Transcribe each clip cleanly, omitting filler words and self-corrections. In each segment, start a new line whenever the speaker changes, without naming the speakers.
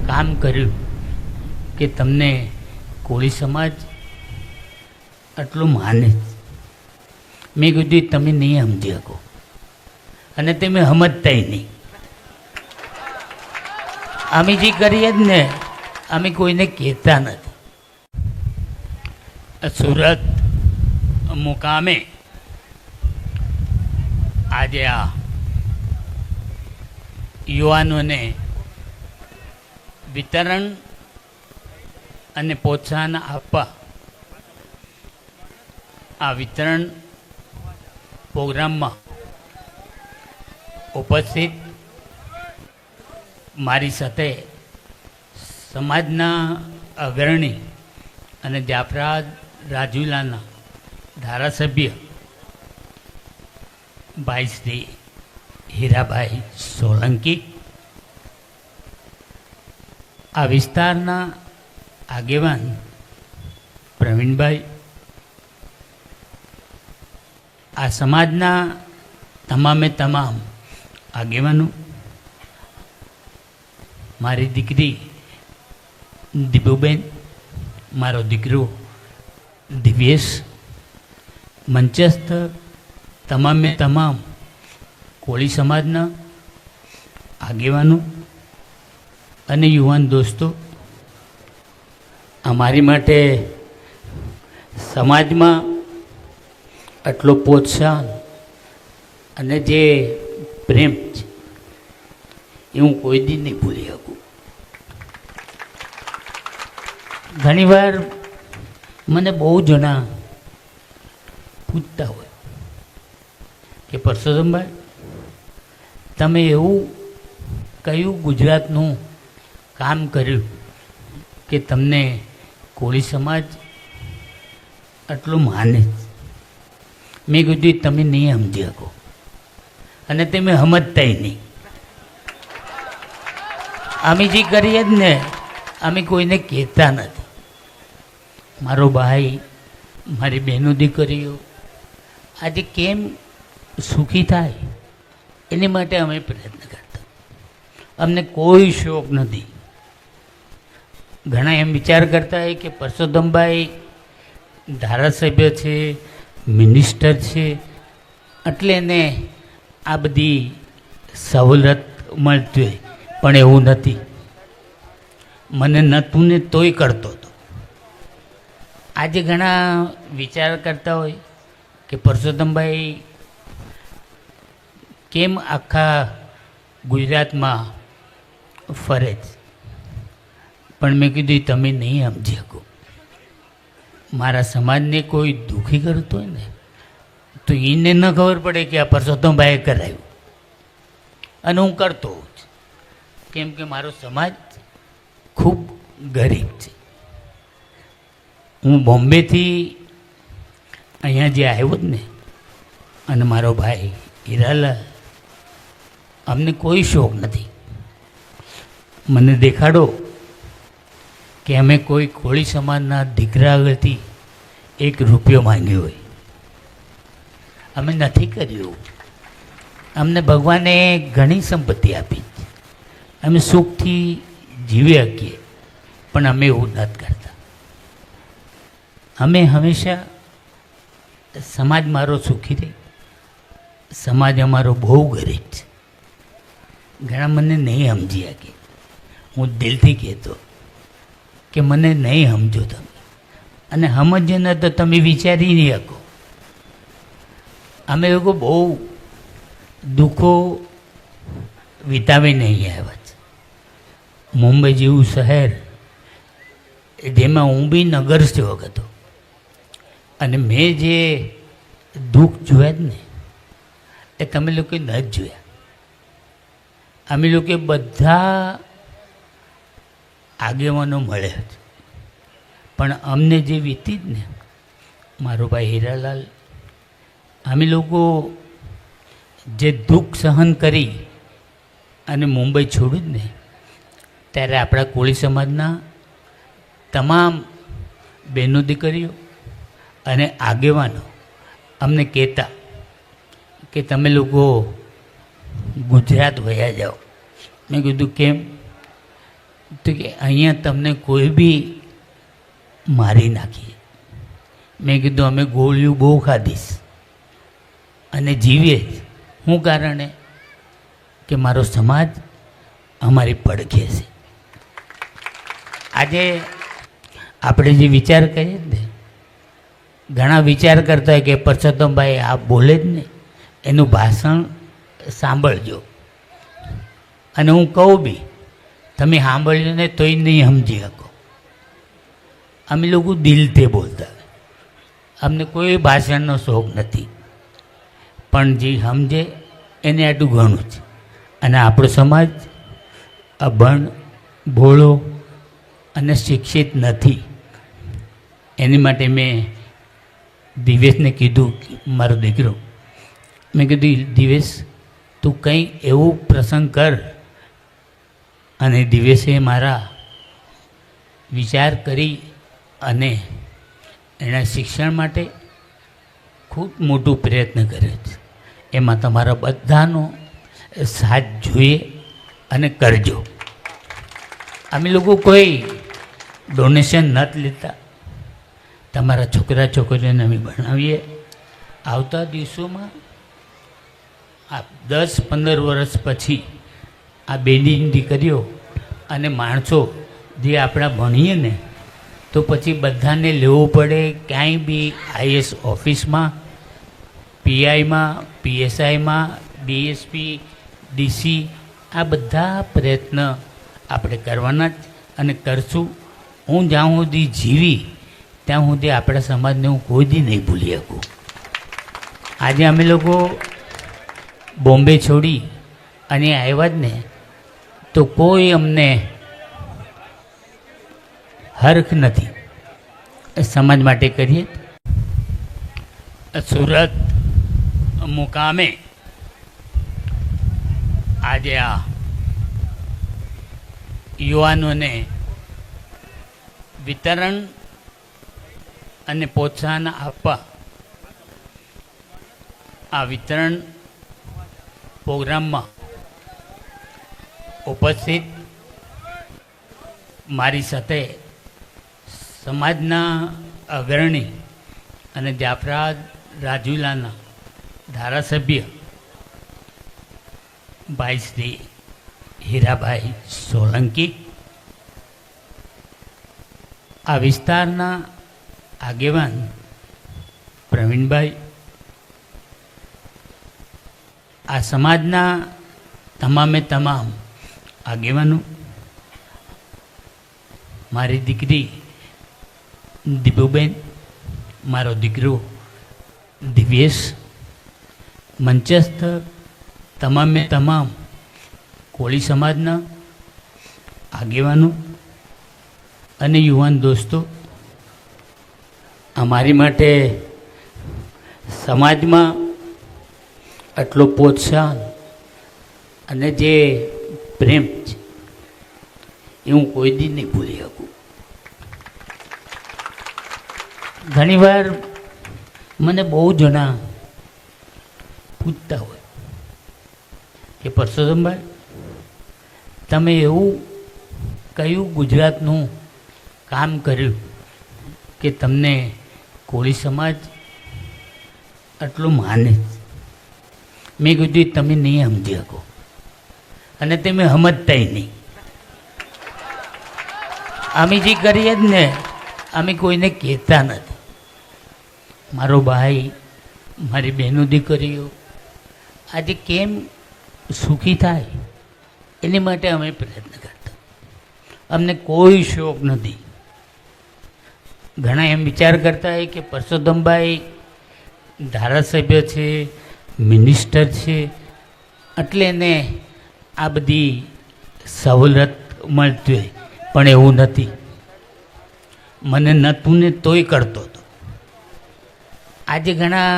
કામ કર્યું કે તમને કોળી સમાજ આટલું માને. મેં કીધું તમે નહીં સમજી શકો અને તમે સમજતાય નહીં. અમે જે કરીએ જ ને અમે કોઈને કહેતા નથી. સુરત મુકામે આજે આ યુવાનોને વિતરણ અને પ્રોત્સાહન આપવા આ વિતરણ પ્રોગ્રામમાં ઉપસ્થિત મારી સાથે સમાજના અગ્રણી અને જાફરાબાદ રાજુલાના ધારાસભ્ય ભાઈ શ્રી હીરાભાઈ સોલંકી, આ વિસ્તારના આગેવાન પ્રવીણભાઈ, આ સમાજના તમામે તમામ આગેવાનો, મારી દીકરી દીપુબેન, મારો દીકરો દિવ્યેશ, મંચસ્થ તમામે તમામ કોળી સમાજના આગેવાનો અને યુવાન દોસ્તો, અમારી માટે સમાજમાં આટલો પ્રોત્સાહન અને જે પ્રેમ છે એ હું કોઈ દી નહીં ભૂલી શકું. ઘણીવાર મને બહુ જણા પૂછતા હોય કે પરસોત્તમભાઈ તમે એવું કયું ગુજરાતનું કામ કર્યું કે તમને કોળી સમાજ આટલું માને. મેં કીધું તમે નહીં સમજી શકો અને તમે સમજતાય નહીં. અમે જે કરીએ જ ને અમે કોઈને કહેતા નથી. મારો ભાઈ, મારી બહેનો દીકરીઓ આજે કેમ સુખી થાય એની માટે અમે પ્રયત્ન કરતા. અમને કોઈ શોખ નથી. ઘણા એમ વિચાર કરતા હોય કે પરસોત્તમભાઈ ધારાસભ્ય છે, મિનિસ્ટર છે, એટલે એને આ બધી સવલત મળતી હોય, પણ એવું નથી. મને નહોતું ને તોય કરતો હતો. આજે ઘણા વિચાર કરતા હોય કે પરસોત્તમભાઈ કેમ આખા ગુજરાતમાં ફરે છે, પણ મેં કીધું તમે નહીં સમજી શકો. મારા સમાજને કોઈ દુઃખી કરતો હોય ને તો એને ન ખબર પડે કે આ પરસોત્તમભાઈએ કરાવ્યું અને હું કરતો હોઉં છું. કેમ કે મારો સમાજ ખૂબ ગરીબ છે. હું બોમ્બેથી અહીંયા જે આવ્યો જ ને અને મારો ભાઈ હીરાલાલ, અમને કોઈ શોખ નથી. મને દેખાડો કે અમે કોઈ કોળી સમાજના દીકરા આગળથી 1 રૂપિયો માંગ્યો હોય. અમે નથી કર્યું. અમને ભગવાને ઘણી સંપત્તિ આપી, અમે સુખથી જીવી શકીએ, પણ અમે એવું નથી કરતા. અમે હંમેશા સમાજ મારો સુખી રહે. સમાજ અમારો બહુ ગરીબ છે. ઘણા મને નહીં સમજી શકે. હું દિલથી કહેતો કે મને નહીં સમજો તમે, અને સમજો ન તો તમે વિચારી નહીં શકો. અમે લોકો બહુ દુઃખો વિતાવીને અહીં આવ્યા છે. મુંબઈ જેવું શહેર જેમાં હું બી નગર સેવક હતો, અને મેં જે દુઃખ જોયા જ ને એ તમે લોકોએ ન જ જોયા. અમે લોકો બધા આગેવાનો મળ્યા છે, પણ અમને જે વીતી જ ને, મારો ભાઈ હીરાલાલ, અમે લોકો જે દુઃખ સહન કરી અને મુંબઈ છોડ્યું જ ને, ત્યારે આપણા કોળી સમાજના તમામ બહેનો દીકરીઓ અને આગેવાનો અમને કહેતા કે તમે લોકો ગુજરાત વયા જાઓ. મેં કીધું કેમ? તો કે અહીંયા તમને કોઈ બી મારી નાખીએ. મેં કીધું અમે ગોળીઓ બહુ ખાધીશ અને જીવીએ જ. શું કારણે? કે મારો સમાજ અમારી પડખે છે. આજે આપણે જે વિચાર કરીએ ને, ઘણા વિચાર કરતા હોય કે પરસોત્તમભાઈ આ બોલે જ ને, એનું ભાષણ સાંભળજો. અને હું કહું બી, તમે સાંભળજો ને તોય નહીં સમજી શકો. અમે લોકો દિલથી બોલતા, અમને કોઈ ભાષણનો શોખ નથી, પણ જે સમજે એને આટલું ઘણું છે. અને આપણો સમાજ અભણ, ભોળો અને શિક્ષિત નથી. એની માટે મેં દિવેશને કીધું, મારો દીકરો, મેં કીધું દિવેશ તું કંઈ એવું પ્રસંગ કર. અને દિવેશે મારા વિચાર કરી અને એના શિક્ષણ માટે ખૂબ મોટું પ્રયત્ન કર્યો છે. એમાં તમારા બધાનો સાથ જોઈએ અને કરજો. અમે લોકો કોઈ ડોનેશન નથી લેતા, તમારા છોકરા છોકરીઓને અમે ભણાવીએ. આવતા દિવસોમાં આ 10-15 વર્ષ પછી આ બેની દીકરીઓ અને માણસો જે આપણા ભણીએ ને, તો પછી બધાને લેવું પડે ક્યાંય બી આઈએસ ઓફિસમાં, પીઆઈમાં, પીએસઆઈમાં, ડીએસપી, ડીસી, આ બધા પ્રયત્ન આપણે કરવાના જ અને કરશું. હું જ્યાં સુધી જીવી ત્યાં સુધી આપણા સમાજને હું કોઈ દી નહીં ભૂલી શકું. આજે અમે લોકો બોમ્બે છોડી અને આવ્યા જ ને, તો કોઈ અમને હરખ નથી. સમાજ માટે કરીએ. સુરત મુકામે આજે આ યુવાનોને વિતરણ અને પ્રોત્સાહન આપવા આ વિતરણ પ્રોગ્રામમાં ઉપસ્થિત મારી સાથે સમાજના અગ્રણી અને જાફરાબાદ રાજુલાના ધારાસભ્ય ભાઈ શ્રી હીરાભાઈ સોલંકી, આ વિસ્તારના આગેવાન પ્રવીણભાઈ, આ સમાજના તમામે તમામ આગેવાનો, મારી દીકરી દીપુબેન, મારો દીકરો દિવ્યેશ, મંચસ્થ તમામે તમામ કોળી સમાજના આગેવાનો અને યુવાન દોસ્તો, અમારી માટે સમાજમાં આટલો પ્રોત્સાહન અને જે પ્રેમ છે એ હું કોઈ દી નહીં ભૂલી શકું. ઘણીવાર મને બહુ જણા પૂછતા હોય કે પરસોત્તમભાઈ તમે એવું કયું ગુજરાતનું કામ કર્યું કે તમને કોળી સમાજ આટલું માને? મેં કીધું તમે નહીં સમજી શકો અને તમે સમજતાય નહીં. અમે જે કરીએ જ ને અમે કોઈને કહેતા નથી. મારો ભાઈ, મારી બહેનો દીકરીઓ આજે કેમ સુખી થાય એની માટે અમે પ્રયત્ન કરતા. અમને કોઈ શોખ નથી. ઘણા એમ વિચાર કરતા હોય કે પરસોત્તમભાઈ ધારાસભ્ય છે, મિનિસ્ટર છે, એટલે એને આ બધી સવલત મળતી હોય, પણ એવું નથી. મને નહોતું ને તોય કરતો હતો. આજે ઘણા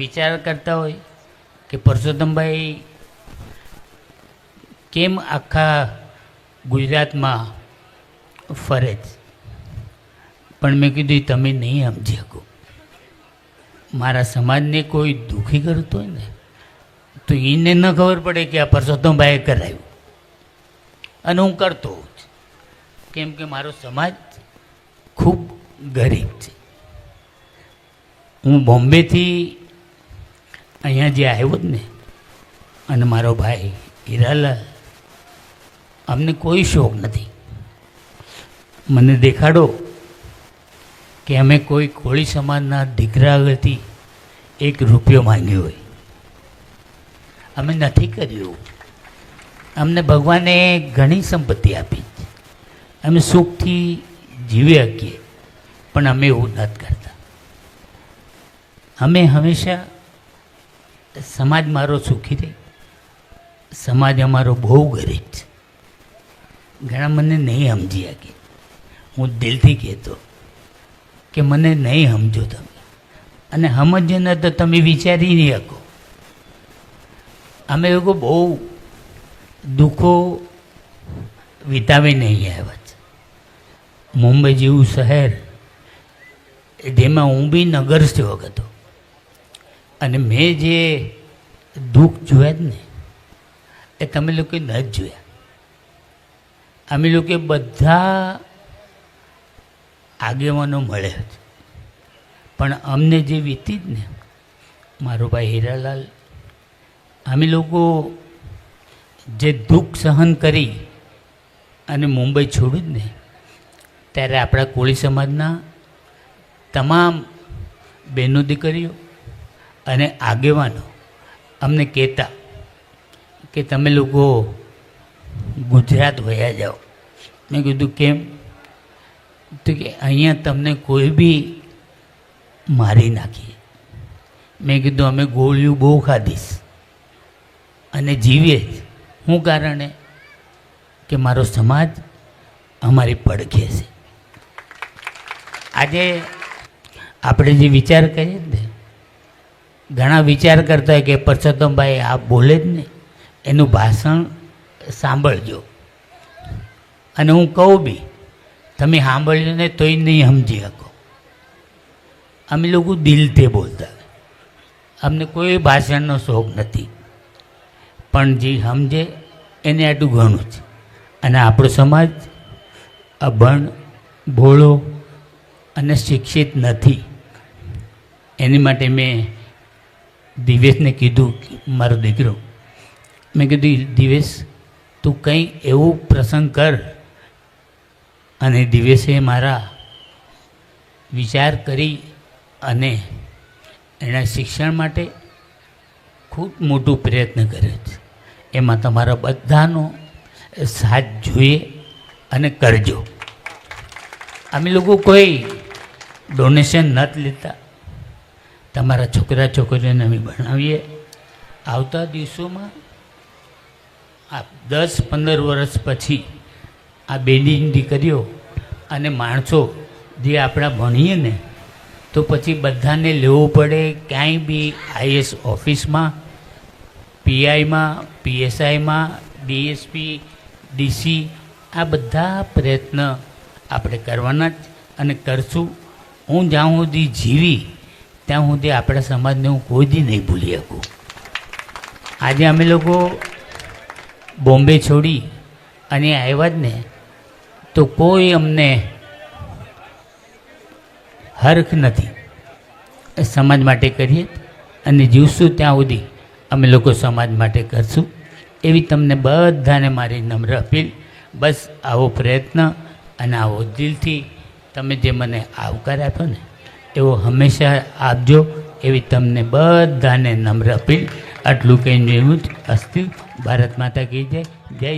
વિચાર કરતા હોય કે પરસોત્તમભાઈ કેમ આખા ગુજરાતમાં ફરે છે, પણ મેં કીધું તમે નહીં સમજી શકો. મારા સમાજને કોઈ દુઃખી કરતો હોય ને તો એને ન ખબર પડે કે આ પરસોત્તમભાઈએ કરાવ્યું અને હું કરતો હોઉં છું. કેમ કે મારો સમાજ ખૂબ ગરીબ છે. હું બોમ્બેથી અહીંયા જે આવ્યો જ ને, અને મારો ભાઈ હીરાલાલ, અમને કોઈ શોખ નથી. મને દેખાડો કે અમે કોઈ કોળી સમાજના દીકરા આગળથી 1 રૂપિયો માંગ્યો હોય, અમે નથી કર્યું. અમને ભગવાને ઘણી સંપત્તિ આપી છે, અમે સુખથી જીવી શકીએ, પણ અમે એવું નથી કરતા. અમે હંમેશા સમાજ મારો સુખી રહે, સમાજ અમારો બહુ ગરીબ છે. ઘણા મને નહીં સમજી શકે. હું દિલથી કહેતો કે મને નહીં સમજો તમે, અને સમજો ને તો તમે વિચારી નહીં શકો. અમે લોકો બહુ દુઃખો વિતાવીને અહીં આવ્યા છે. મુંબઈ જેવું શહેર જેમાં હું બી નગર સેવક હતો, અને મેં જે દુઃખ જોયા જ ને એ તમે લોકોએ ન જ જોયા. અમે લોકો બધા આગેવાનો મળ્યા છે, પણ અમને જે વીતી જ ને, મારો ભાઈ હીરાલાલ, અમે લોકો જે દુઃખ સહન કરી અને મુંબઈ છોડ્યું જ ને, ત્યારે આપણા કોળી સમાજના તમામ બહેનો દીકરીઓ અને આગેવાનો અમને કહેતા કે તમે લોકો ગુજરાત વયા જાઓ. મેં કીધું કેમ? તો કે અહીંયા તમને કોઈ બી મારી નાખીએ. મેં કીધું અમે ગોળીઓ બહુ ખાધીશ અને જીવીએ જ. શું કારણે? કે મારો સમાજ અમારી પડખે છે. આજે આપણે જે વિચાર કરીએ ને, ઘણા વિચાર કરતા હોય કે પરસોત્તમભાઈ આ બોલે જ ને, એનું ભાષણ સાંભળજો. અને હું કહું બી, તમે સાંભળ્યું ને તોય નહીં સમજી શકો. અમે લોકો દિલથી બોલતા, અમને કોઈ ભાષણનો શોખ નથી, પણ જે સમજે એને આટલું ઘણું છે. અને આપણો સમાજ અભણ, ભોળો અને શિક્ષિત નથી. એની માટે મેં દિવેશને કીધું, મારો દીકરો, મેં કીધું દિવેશ તું કંઈ એવું પ્રસંગ કર. અને દિવેશે મારા વિચાર કરી અને એના શિક્ષણ માટે ખૂબ મોટું પ્રયત્ન કર્યો છે. એમાં તમારા બધાનો સાથ જોઈએ અને કરજો. અમે લોકો કોઈ ડોનેશન નથી લેતા. તમારા છોકરા છોકરીઓને અમે ભણાવીએ. આવતા દિવસોમાં આ 10-15 વર્ષ પછી આ બેની દીકરીઓ અને માણસો જે આપણા ભણીએ ને, તો પછી બધાને લેવું પડે ક્યાંય બી આઈએસ ઓફિસમાં, પીઆઈમાં, પીએસઆઈમાં, ડીએસપી, ડીસી, આ બધા પ્રયત્ન આપણે કરવાના જ અને કરશું. હું જ્યાં સુધી જીવી ત્યાં સુધી આપણા સમાજને હું કોઈ દી નહીં ભૂલી શકું. આજે અમે લોકો બોમ્બે છોડી અને આવ્યા જ ને, તો કોઈ અમને હરખ નથી. સમાજ માટે કરીએ અને જીવશું ત્યાં સુધી અમે લોકો સમાજ માટે કરશું. એવી તમને બધાને મારી નમ્ર અપીલ. બસ આવો પ્રયત્ન અને આવો દિલથી તમે જે મને આવકાર આપ્યો ને, એવો હંમેશા આપજો, એવી તમને બધાને નમ્ર અપીલ. આટલું કહીને એવું જ અસ્તુ. ભારત માતા કી જય. જય